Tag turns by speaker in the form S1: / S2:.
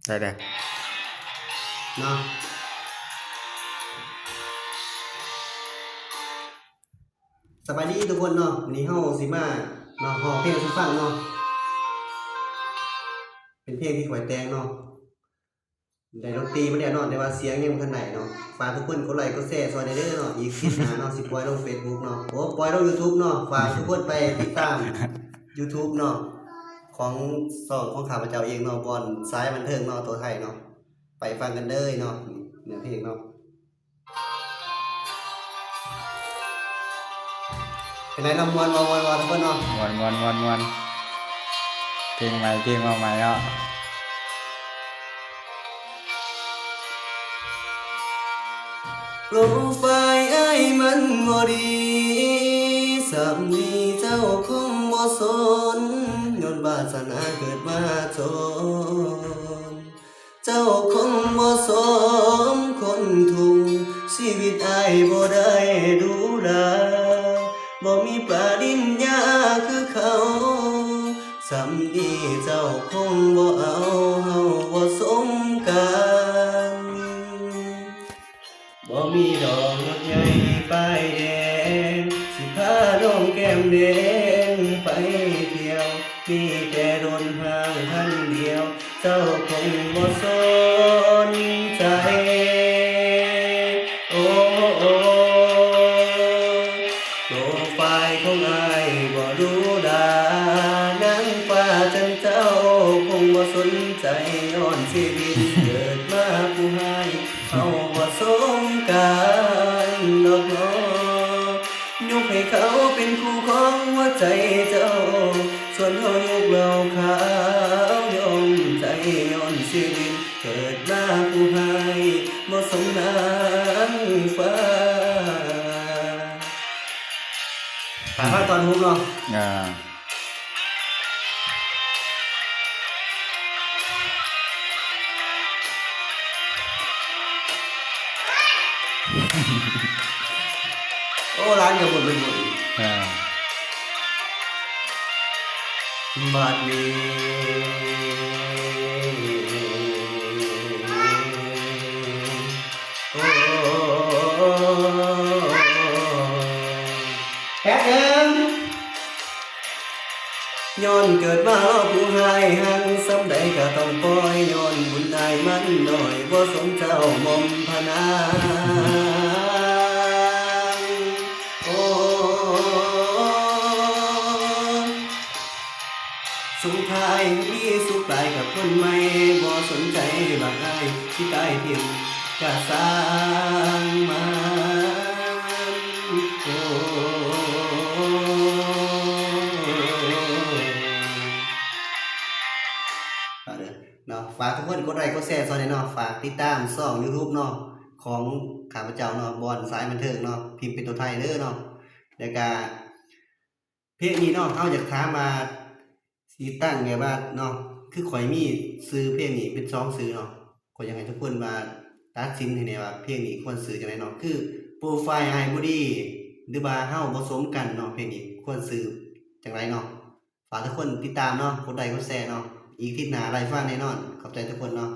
S1: ได้ได้
S2: เนาะสบายดีทุกคนเนาะวันนี้เฮาสิมาเนาะฮอเพลงสู่ฟังเนาะเป็นเพลงที่ข่อยแต่งเนาะได้ดนตรีมาแล้วเนาะแต่ว่าเสียงยังบ่ทันได้เนาะฝากทุกคนกดไลค์กดแชร์ซอยได้เด้อเนาะอีกคลิปหน้าเนาะสิปล่อยลง Facebook เนาะโอ้ปล่อยลง YouTube เนาะฝากทุกคนไปติดตาม YouTube เนาะของช่องของข้าพเจ้าเองเนาะบอนสายบันเทิงเนาะตัวไทยเนาะไปฟังกันเด้อเนาะเนื้อเพลงเนาะเป็นไรเนาะม่วนทุกคนเนาะ
S1: มวนเพลงใหม่เพลงมาใหม่เนาะ
S2: โปรไฟล์อ้ายมันบ่ดีสามีเจ้าคงบ่สนย้อนวาสนาเกิดมาจนเจ้าคงบ่สมคนทุกชีวิตอ้ายบ่ได้ดูแลบ่มีปริญญาคือเขาสามีเจ้าคงบ่เอาเฮาบ่สมกันบ่มีดอกลำไยป้ายแดงสิพาน้องแก้มแดงไปเที่ยวมีแต่โดนห่างพันเดียวเจ้าคงบ่สนใจโอ้โอ้โปรไฟล์ของอ้ายบ่ดูดานางฟ้าจันเจ้าคงบ่สนใจย้อนชีวิตเกิดมาผู้ให้เขาบ่สมกันดอกน้อยกให้เขาเป็นคู่ของหัวใจเจ้าส่วนเฮายกเราขาวยอมใจย้อนชีวิตเกิดมาผู้ให้บ่สมนางฟ้าถามว่าตอนฮุกเนาะ
S1: อ่า
S2: โอ้ร้านกับหมดไปหมด
S1: อ่า
S2: บัดนี้โอ้แป๊บนึงย้อนเกิดมาล้อผู้ให้หังสำใดก็ต้องปล่อยย้อนบุญได้มันหน่อยบ่สมเจ้ามอมพนางโอ้สุดท้ายมีสุขตายกับคนไม่บ่สนใจบางไอ้ที่ตายเพียงกะสร้างมันโอ้เนาะฝากทุกคนกดไลค์กดแชร์ซอยเนาะฝากติดตามช่อง YouTube เนาะของข้าพเจ้าเนาะบอนสายบันเทิงเนาะพิมพ์เป็นตัวไทยเด้อเนาะแล้วก็เพลงนี้เนาะเฮาอยากถามมาสิตั้งแบบว่าเนาะคือข่อยมีชื่อเพลงนี้เป็น2ชื่อเนาะข่อยอยากให้ทุกคนมาตัดสินให้แน่ว่าเพลงนี้ควรชื่อจังไดเนาะคือโปรไฟล์อ้ายบ่ดีหรือว่าเฮาบ่สมกันเนาะเพลงนี้ควรชื่อจังไดเนาะฝากทุกคนติดตามเนาะกดไลค์กดแชร์เนาะอีกคลิปหน้าไลฟ์ฟังแน่นอนขอบใจทุกคนเนาะ